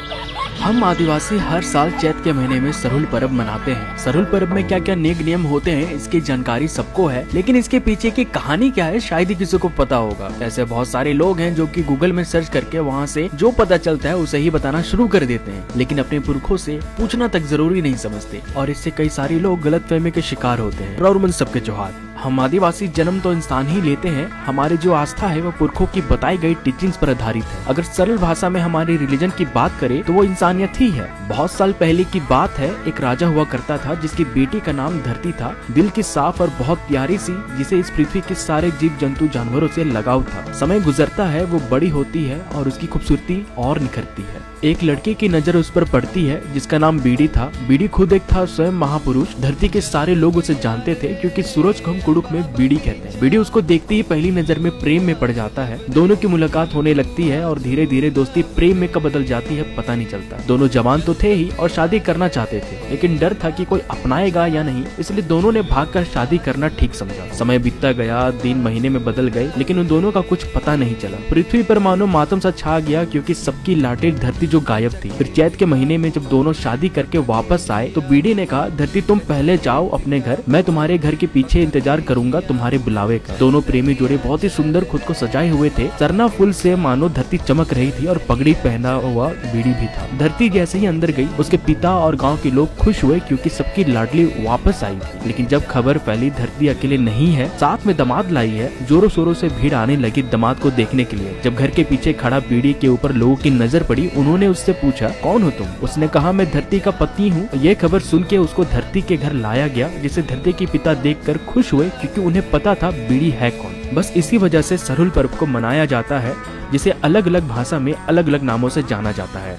हम आदिवासी हर साल चैत के महीने में सरहुल पर्व मनाते हैं। सरहुल पर्व में क्या क्या नेक नियम होते हैं इसकी जानकारी सबको है, लेकिन इसके पीछे की कहानी क्या है शायद ही किसी को पता होगा। ऐसे बहुत सारे लोग हैं जो कि गूगल में सर्च करके वहाँ से जो पता चलता है उसे ही बताना शुरू कर देते हैं, लेकिन अपने पुरखों से पूछना तक जरूरी नहीं समझते और इससे कई सारे लोग गलतफहमी के शिकार होते हैं। और उन सबके जोहार। हम आदिवासी जन्म तो इंसान ही लेते हैं, हमारी जो आस्था है वो पुरखों की बताई गई टीचिंग्स पर आधारित है। अगर सरल भाषा में हमारे रिलीजन की बात करें तो वो इंसानियत ही है। बहुत साल पहले की बात है, एक राजा हुआ करता था जिसकी बेटी का नाम धरती था। दिल की साफ और बहुत प्यारी सी, जिसे इस पृथ्वी के सारे जीव जंतु जानवरों से लगाव था। समय गुजरता है, वो बड़ी होती है और उसकी खूबसूरती और निखरती है। एक लड़के की नजर उस पर पड़ती है जिसका नाम बीड़ी था। बीड़ी खुद एक था स्वयं महापुरुष। धरती के सारे लोग उसे जानते थे क्योंकि सूरज को हम कुड़ुक में बीड़ी कहते हैं। बीड़ी उसको देखते ही पहली नजर में प्रेम में पड़ जाता है। दोनों की मुलाकात होने लगती है और धीरे धीरे दोस्ती प्रेम में कब बदल जाती है पता नहीं चलता। दोनों जवान तो थे ही और शादी करना चाहते थे, लेकिन डर था कि कोई अपनाएगा या नहीं, इसलिए दोनों ने भागकर शादी करना ठीक समझा। समय बीतता गया, दिन महीने में बदल गए, लेकिन उन दोनों का कुछ पता नहीं चला। पृथ्वी पर मानो मातम सा छा गया क्योंकि सबकी लाटे धरती जो गायब थी। फिर चैत के महीने में जब दोनों शादी करके वापस आए तो बीड़ी ने कहा, धरती तुम पहले जाओ अपने घर, मैं तुम्हारे घर के पीछे इंतजार करूंगा तुम्हारे बुलावे का। दोनों प्रेमी जोड़े बहुत ही सुंदर खुद को सजाए हुए थे। सरना फूल से मानो धरती चमक रही थी और पगड़ी पहना हुआ बीड़ी भी था। धरती जैसे ही अंदर गई उसके पिता और गाँव के लोग खुश हुए क्योंकि सबकी लाडली वापस आई थी। लेकिन जब खबर फैली धरती अकेले नहीं है, साथ में दामाद लाई है, जोरों शोरों से भीड़ आने लगी दामाद को देखने के लिए। जब घर के पीछे खड़ा बीड़ी के ऊपर लोगों की नजर पड़ी, उन्होंने उससे पूछा, कौन हो तुम? उसने कहा, मैं धरती का पति हूँ। ये खबर सुन के उसको धरती के घर लाया गया, जिसे धरती के पिता देखकर खुश हुए क्योंकि उन्हें पता था बीड़ी है कौन। बस इसी वजह से सरहुल पर्व को मनाया जाता है, जिसे अलग अलग भाषा में अलग अलग नामों से जाना जाता है।